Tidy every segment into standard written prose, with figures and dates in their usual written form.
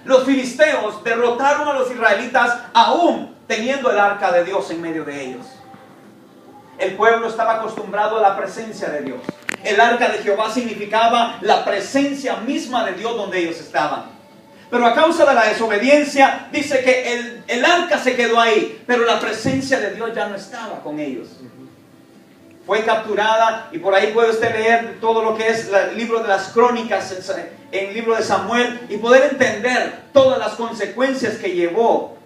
Los filisteos derrotaron a los israelitas aún teniendo el arca de Dios en medio de ellos. El pueblo estaba acostumbrado a la presencia de Dios. El arca de Jehová significaba la presencia misma de Dios donde ellos estaban. Pero a causa de la desobediencia, dice que el arca se quedó ahí, pero la presencia de Dios ya no estaba con ellos. Fue capturada, y por ahí puede usted leer todo lo que es el libro de las crónicas, en el libro de Samuel, y poder entender todas las consecuencias que llevó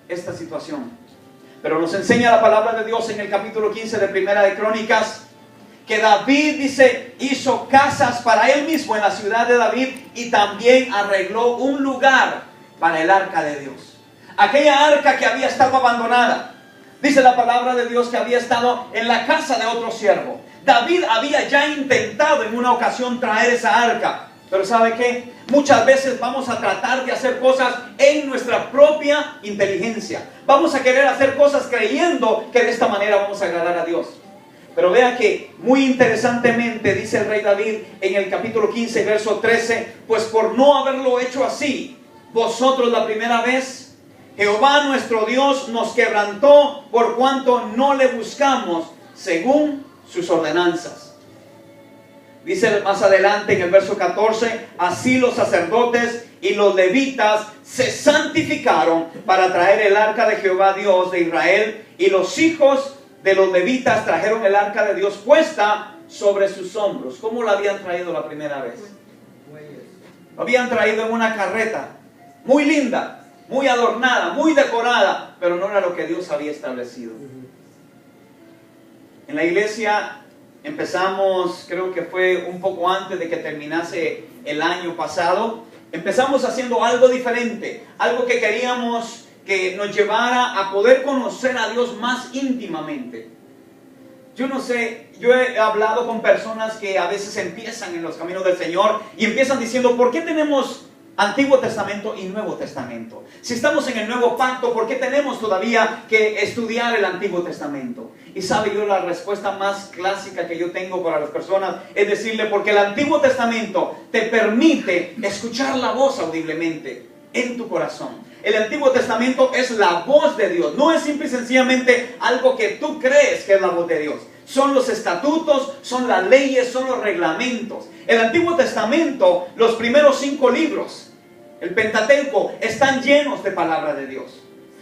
esta situación. Pero nos enseña la palabra de Dios en el capítulo 15 de Primera de Crónicas, que David, dice, hizo casas para él mismo en la ciudad de David, y también arregló un lugar para el arca de Dios. Aquella arca que había estado abandonada, dice la palabra de Dios que había estado en la casa de otro siervo. David había ya intentado en una ocasión traer esa arca, pero ¿sabe qué? Muchas veces vamos a tratar de hacer cosas en nuestra propia inteligencia. Vamos a querer hacer cosas creyendo que de esta manera vamos a agradar a Dios. Pero vea que muy interesantemente dice el rey David en el capítulo 15, verso 13, pues por no haberlo hecho así, vosotros la primera vez, Jehová nuestro Dios nos quebrantó por cuanto no le buscamos según sus ordenanzas. Dice más adelante en el verso 14, así los sacerdotes y los levitas se santificaron para traer el arca de Jehová Dios de Israel, y los hijos de los levitas trajeron el arca de Dios puesta sobre sus hombros. ¿Cómo la habían traído la primera vez? Lo habían traído en una carreta, muy linda, muy adornada, muy decorada, pero no era lo que Dios había establecido. En la iglesia empezamos, creo que fue un poco antes de que terminase el año pasado, empezamos haciendo algo diferente, algo que queríamos que nos llevara a poder conocer a Dios más íntimamente. Yo no sé, yo he hablado con personas que a veces empiezan en los caminos del Señor y empiezan diciendo, ¿por qué tenemos Antiguo Testamento y Nuevo Testamento? Si estamos en el Nuevo Pacto, ¿por qué tenemos todavía que estudiar el Antiguo Testamento? Y sabe, yo la respuesta más clásica que yo tengo para las personas es decirle, porque el Antiguo Testamento te permite escuchar la voz audiblemente en tu corazón. El Antiguo Testamento es la voz de Dios, no es simple y sencillamente algo que tú crees que es la voz de Dios. Son los estatutos, son las leyes, son los reglamentos. El Antiguo Testamento, los primeros 5 libros, el Pentateuco, están llenos de palabra de Dios.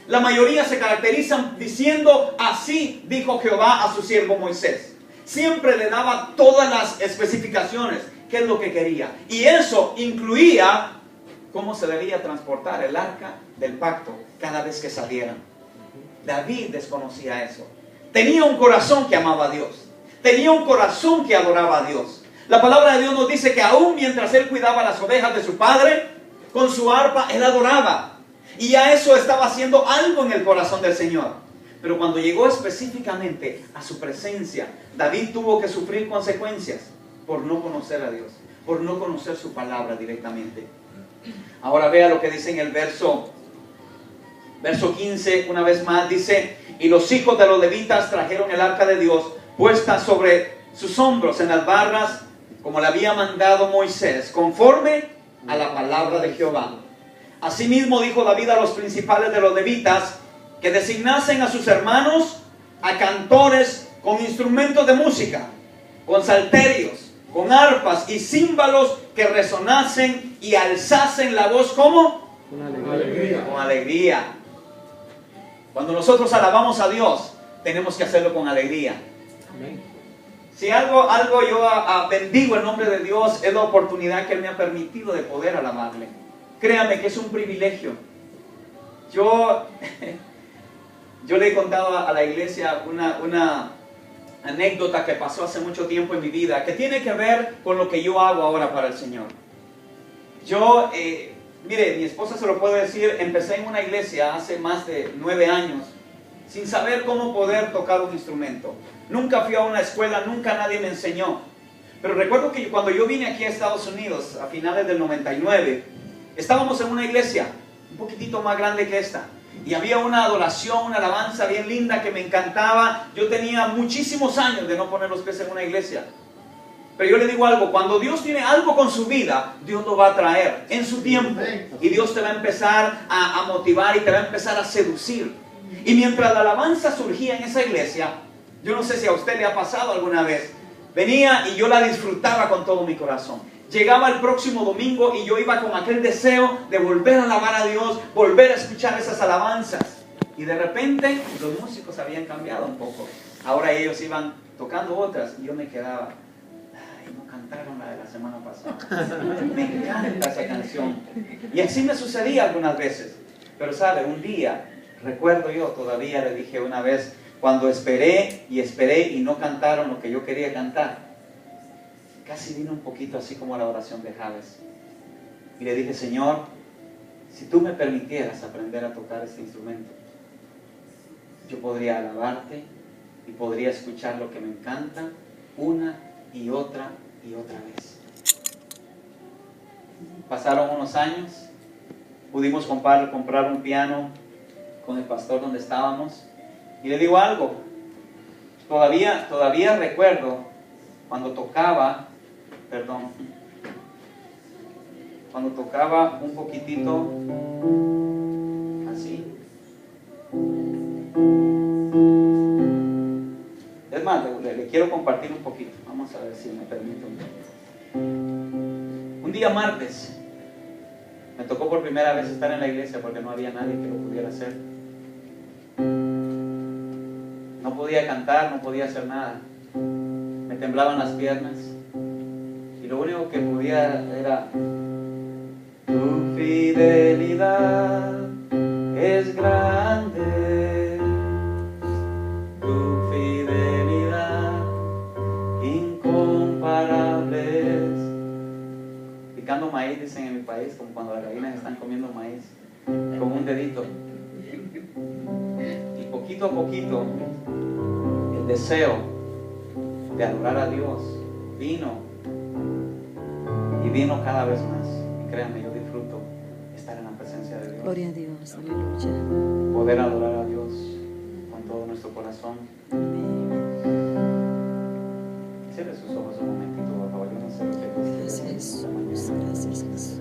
La mayoría se caracterizan diciendo, así dijo Jehová a su siervo Moisés. Siempre le daba todas las especificaciones, qué es lo que quería. Y eso incluía cómo se debía transportar el arca del pacto cada vez que salieran. David desconocía eso. Tenía un corazón que amaba a Dios. Tenía un corazón que adoraba a Dios. La palabra de Dios nos dice que aún mientras él cuidaba las ovejas de su padre, con su arpa él adoraba. Y ya eso estaba haciendo algo en el corazón del Señor. Pero cuando llegó específicamente a su presencia, David tuvo que sufrir consecuencias por no conocer a Dios, por no conocer su palabra directamente. Ahora vea lo que dice en el verso 15, una vez más, dice, y los hijos de los levitas trajeron el arca de Dios puesta sobre sus hombros en las barras, como le había mandado Moisés, conforme a la palabra de Jehová. Asimismo dijo David a los principales de los levitas, que designasen a sus hermanos, a cantores con instrumentos de música, con salterios, con arpas y címbalos, que resonasen y alzasen la voz, ¿cómo? Con alegría. Con alegría. Cuando nosotros alabamos a Dios, tenemos que hacerlo con alegría. Amén. Si algo yo bendigo el nombre de Dios, es la oportunidad que Él me ha permitido de poder alabarle. Créame que es un privilegio. Yo le he contado a la iglesia una anécdota que pasó hace mucho tiempo en mi vida, que tiene que ver con lo que yo hago ahora para el Señor. Yo, mire, mi esposa se lo puede decir, empecé en una iglesia hace más de 9 años, sin saber cómo poder tocar un instrumento. Nunca fui a una escuela, nunca nadie me enseñó. Pero recuerdo que cuando yo vine aquí a Estados Unidos, a finales del 99, estábamos en una iglesia, un poquitito más grande que esta. Y había una adoración, una alabanza bien linda que me encantaba. Yo tenía muchísimos años de no poner los pies en una iglesia. Pero yo le digo algo, cuando Dios tiene algo con su vida, Dios lo va a traer en su tiempo. Y Dios te va a empezar a motivar y te va a empezar a seducir. Y mientras la alabanza surgía en esa iglesia, yo no sé si a usted le ha pasado alguna vez, venía y yo la disfrutaba con todo mi corazón. Llegaba el próximo domingo y yo iba con aquel deseo de volver a alabar a Dios, volver a escuchar esas alabanzas. Y de repente los músicos habían cambiado un poco. Ahora ellos iban tocando otras y yo me quedaba, ay, no cantaron la de la semana pasada. Me encanta esa canción. Y así me sucedía algunas veces. Pero sabe, un día, recuerdo yo, todavía le dije una vez, cuando esperé y no cantaron lo que yo quería cantar, casi vino un poquito así como la oración de Jabes. Y le dije, Señor, si tú me permitieras aprender a tocar este instrumento, yo podría alabarte y podría escuchar lo que me encanta una y otra vez. Pasaron unos años, pudimos comprar un piano con el pastor donde estábamos. Y le digo algo, todavía recuerdo cuando tocaba un poquitito así. Es más, le quiero compartir un poquito. Vamos a ver si me permite un día martes. Me tocó por primera vez estar en la iglesia porque no había nadie que lo pudiera hacer. No podía cantar, no podía hacer nada. Me temblaban las piernas. Y lo único que podía era: tu fidelidad es grande, tu fidelidad incomparable. Picando maíz, dicen en mi país, como cuando las gallinas están comiendo maíz, con un dedito. Y poquito a poquito, el deseo de adorar a Dios vino cada vez más. Y créanme, yo disfruto estar en la presencia de Dios. Gloria a Dios, aleluya. Poder adorar a Dios con todo nuestro corazón. Amén. Cierre sus ojos un momentito, por favor. Yo no sé lo que Gracias Jesús, gracias Jesús.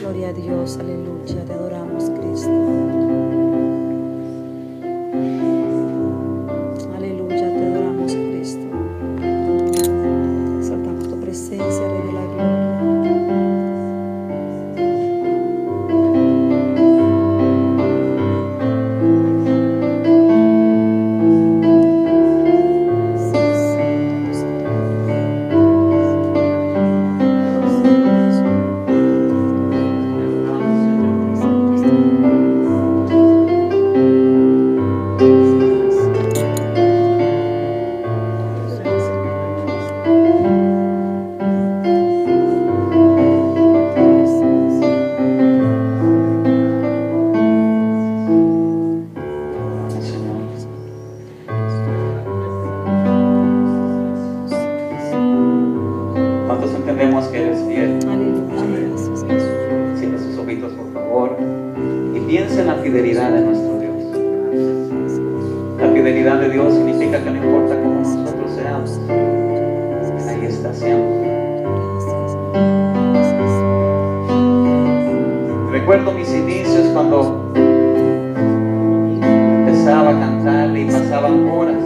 Gloria a Dios, aleluya. Te adoramos, Cristo. Aleluya, te adoramos, Cristo. Exaltamos tu presencia, Rey de la Gloria. ¿Cuántos entendemos que eres fiel? Aleluya, gracias Jesús. Cierre sus ojitos, por favor, y piensa en la fidelidad de nuestro Dios. La fidelidad de Dios significa que no importa cómo nosotros seamos, ahí está siempre. Recuerdo mis inicios cuando empezaba a cantarle y pasaban horas,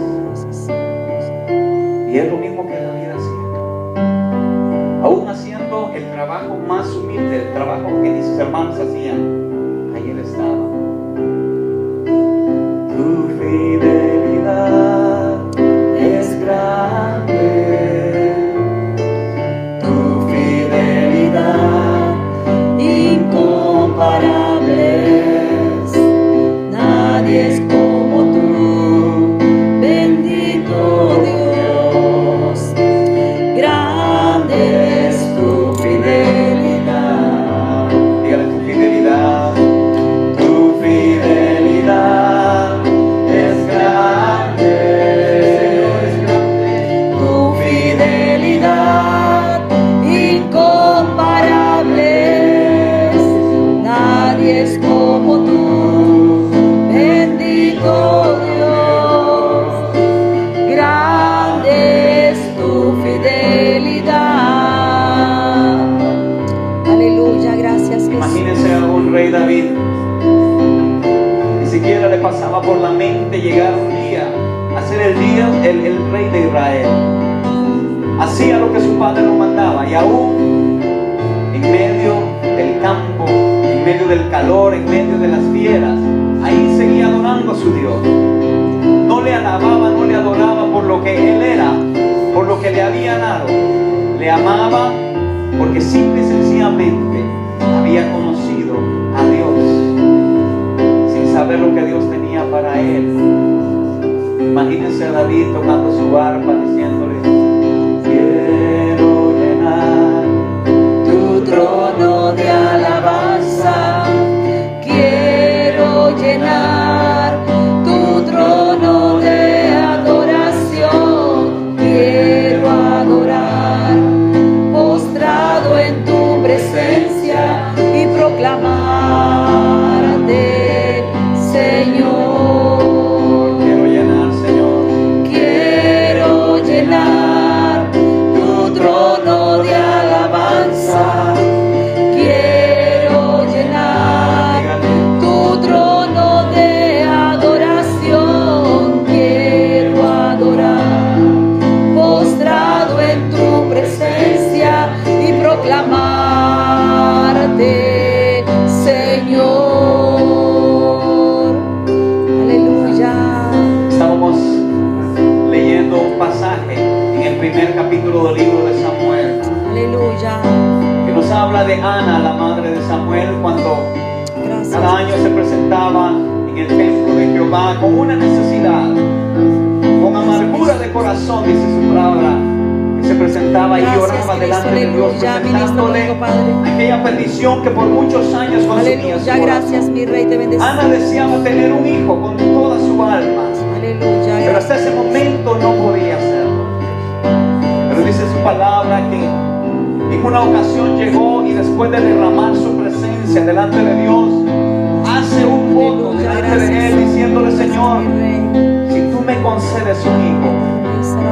y es lo mismo que la vida hacía. Aún haciendo el trabajo más humilde, el trabajo que ni sus hermanos hacían, ahí él estaba. Tu fidelidad es grande, tu fidelidad incomparable. Nadie es como tú, bendito Dios. Grande es tu fidelidad. Dígale: tu fidelidad, tu rey David, ni siquiera le pasaba por la mente llegar un día a ser el rey de Israel. Hacía lo que su padre lo mandaba, y aún en medio del campo, en medio del calor, en medio de las fieras, ahí seguía adorando a su Dios. No le alababa, no le adoraba por lo que él era, por lo que le había dado. Le amaba porque simple y sencillamente había conocido a Dios, sin saber lo que Dios tenía para él. Imagínense a David tocando su arpa, diciéndole: quiero llenar Tu trono de alabanza, quiero llenar tu trono de adoración, quiero adorar, postrado en tu presencia y proclamarte, Señor. Quiero llenar, Señor. Quiero llenar tu trono de alabanza, quiero llenar tu trono de adoración, quiero adorar, postrado en tu presencia y proclamarte, Señor. Aleluya. Estábamos leyendo un pasaje en el primer capítulo del libro de Samuel, Aleluya. que nos habla de Ana, la madre de Samuel, cuando Gracias. cada año se presentaba en el templo de Jehová con una necesidad, con amargura de corazón, dice su palabra, que se presentaba y Gracias, lloraba Cristo, delante de Dios, aleluya. presentándole Ministro conmigo, Padre. aquella petición que por muchos años consumía su Aleluya, corazón. gracias, mi Rey, te bendecimos. Ana deseaba tener un hijo con toda su alma, Aleluya, pero gracias. hasta ese momento no podía hacerlo. Pero dice su palabra que en una ocasión llegó y después de derramar su presencia delante de Dios, hace un voto Aleluya, delante de gracias. Él diciéndole: Señor, Mi Rey. si tú me concedes un hijo,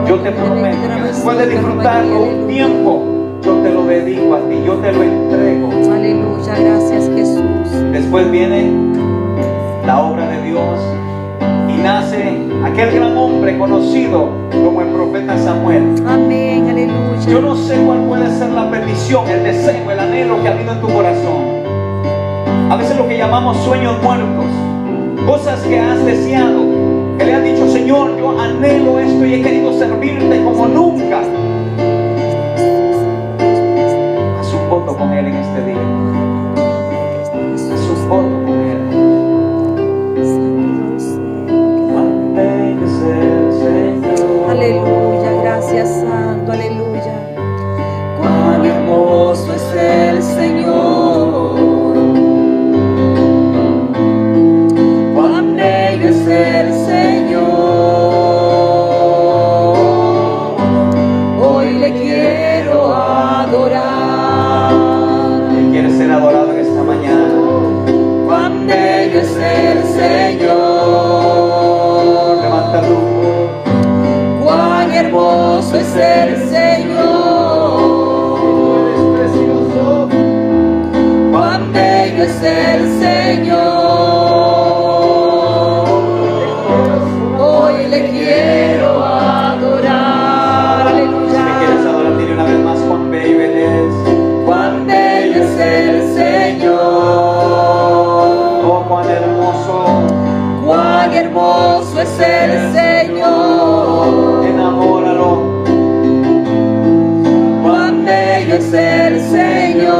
yo te prometo que después de disfrutarlo un tiempo, yo te lo dedico a ti, yo te lo entrego. Aleluya, gracias, Jesús. Después viene la obra de Dios y nace aquel gran hombre conocido como el profeta Samuel. Amén, aleluya. Yo no sé cuál puede ser la petición, el deseo, el anhelo que ha habido en tu corazón. A veces lo que llamamos sueños muertos, cosas que has deseado, que le has dicho: Señor, yo anhelo esto y he querido servirte como nunca. Haz un voto con Él en este día. Haz un voto con Él. Cuán bello es el Señor. Aleluya, gracias, Santo, aleluya. Cuán hermoso es el Señor. Cuán bello es el Señor. Hoy le quiero adorar. Él quiere ser adorado en esta mañana. Cuán bello es el Señor. Levanta tu voz. Cuán hermoso es el Señor. Eres precioso. Cuán bello es el Señor. Hoy le quiero adorar. Si me Aleluya. quieres adorar, dile una vez más: cuán bello Él es. Cuán bello es el Señor. Oh, cuán hermoso. Cuán hermoso es el Señor. Enamóralo. Cuán bello es el Señor.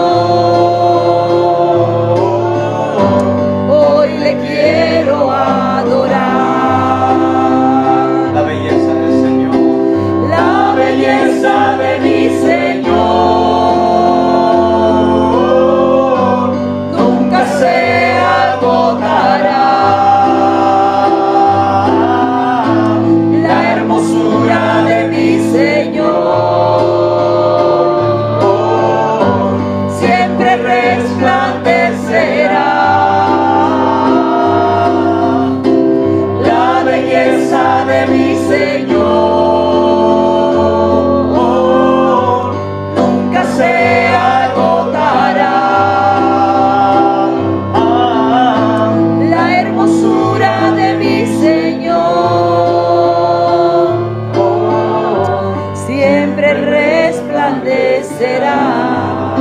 permanecerá.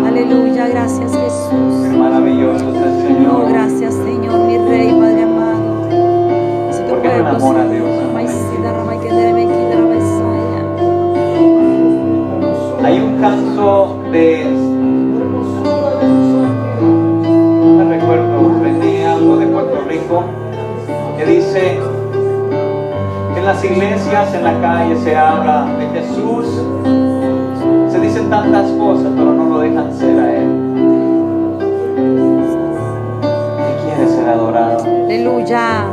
Aleluya, gracias Jesús. Maravilloso es el Señor. Oh, gracias Señor, mi Rey, Padre amado. Si tu ¿Por qué no pueblo, enamora a Señor, Dios? Ramaicida, Ramaiquedere, Ramesaya. Hay un canto de, no me recuerdo, aprendí algo de Puerto Rico, que dice que en las iglesias, en la calle se habla de Jesús, se dicen tantas cosas, pero no lo dejan ser a Él. Y quiere ser adorado. Aleluya.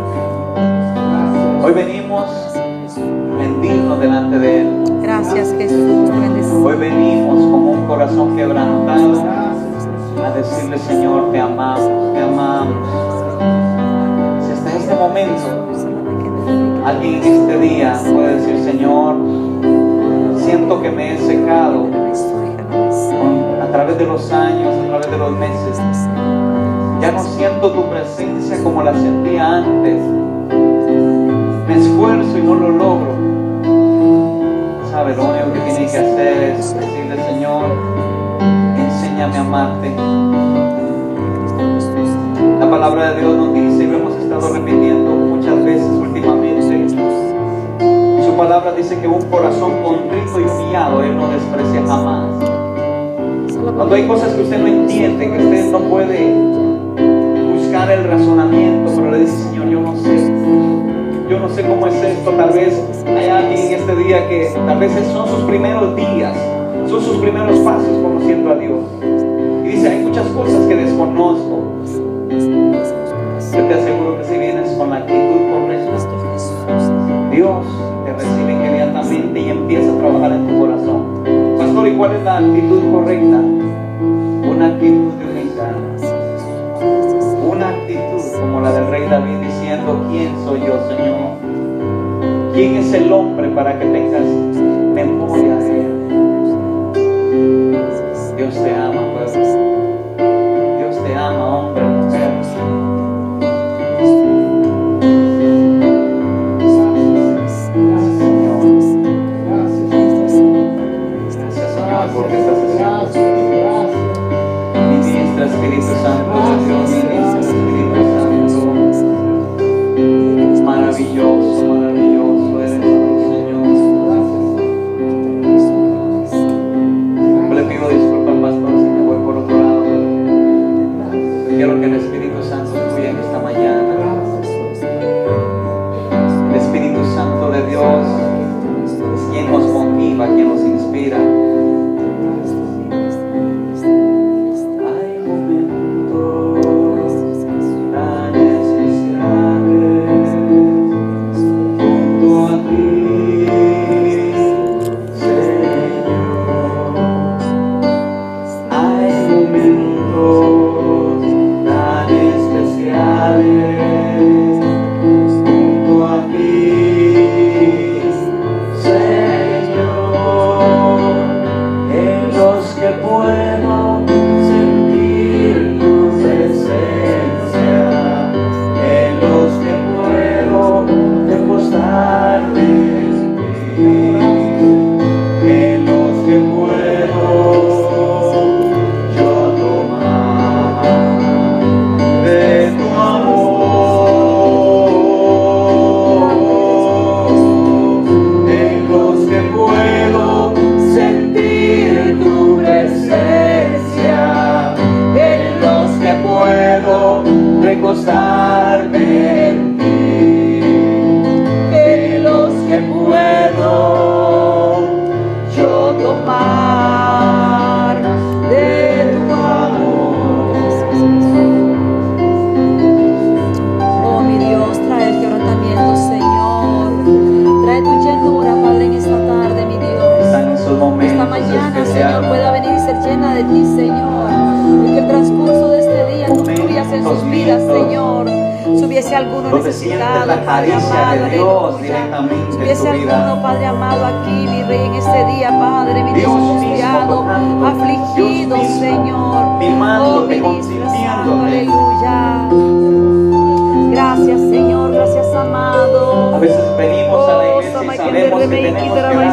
Hoy venimos a rendirnos delante de Él. Gracias Jesús. Te bendecimos. Hoy venimos con un corazón quebrantado a decirle, Señor, te amamos, te amamos. Si hasta este momento alguien en este día puede decir, Señor, siento que me he secado a través de los años, a través de los meses. Ya no siento tu presencia como la sentía antes. Me esfuerzo y no lo logro. ¿Sabe? Lo único que tiene que hacer es decirle, Señor, enséñame a amarte. La palabra de Dios nos dice, y lo hemos estado repitiendo muchas veces últimamente, su palabra dice que un corazón contrito y humillado Él no desprecia jamás. Cuando hay cosas que usted no entiende, que usted no puede buscar el razonamiento, pero le dice, Señor, yo no sé cómo es esto. Tal vez hay alguien en este día que tal vez son sus primeros días, son sus primeros pasos conociendo a Dios, y dice, hay muchas cosas que desconozco. Yo te aseguro que si vienes con la actitud correcta, Dios te recibe inmediatamente y empieza a trabajar en tu corazón. Pastor, ¿y cuál es la actitud correcta? Una actitud de humildad, una actitud como la del rey David diciendo, ¿quién soy yo, Señor? ¿Quién es el hombre para que tengas memoria de él? Dios te ama, pueblo. Dios te ama, hombre, mujer. Gracias, Señor, porque estás haciendo. Ministra, Espíritu Santo de Dios, ministra, Espíritu Santo. Maravilloso, maravilloso eres tú, Señor. Yo le pido disculpas al pastor si me voy por otro lado, pero quiero que el Espíritu Santo fluya en esta mañana. El Espíritu Santo de Dios es quien nos motiva, quien nos inspira. Hay momentos tan especiales junto a ti, Señor. Hay momentos tan especiales junto a ti, Señor, en los que puedo sentir tu presencia, en los que puedo recostarme en ti, en los que puedo yo tomar de tu amor, en los que puedo sentir tu presencia, en los que puedo recostarme en ti, en los que puedo yo tomar de tu amor. Oh mi Dios, trae el quebrantamiento, Señor. Trae tu llenura, Padre, en esta tarde, mi Dios. Están esos momentos Esta mañana, Señor, especiales. pueda venir y ser llena de ti, Señor. Y que el transcurso de este día tú fluyas en sus vidas, Señor. Si hubiese alguno Donde sientes necesitado, la Padre caricia amado, de Dios aleluya. directamente Si en hubiese tu vida. alguno, Padre amado, aquí, mi Rey, en este día, Padre, mi Dios, Dios mismo angustiado, tocando, afligido, Dios mismo Señor. mimándote, ministra santo, consintiéndote. aleluya. Gracias, Señor, gracias, amado. A veces venimos a la iglesia y sabemos que tenemos que darle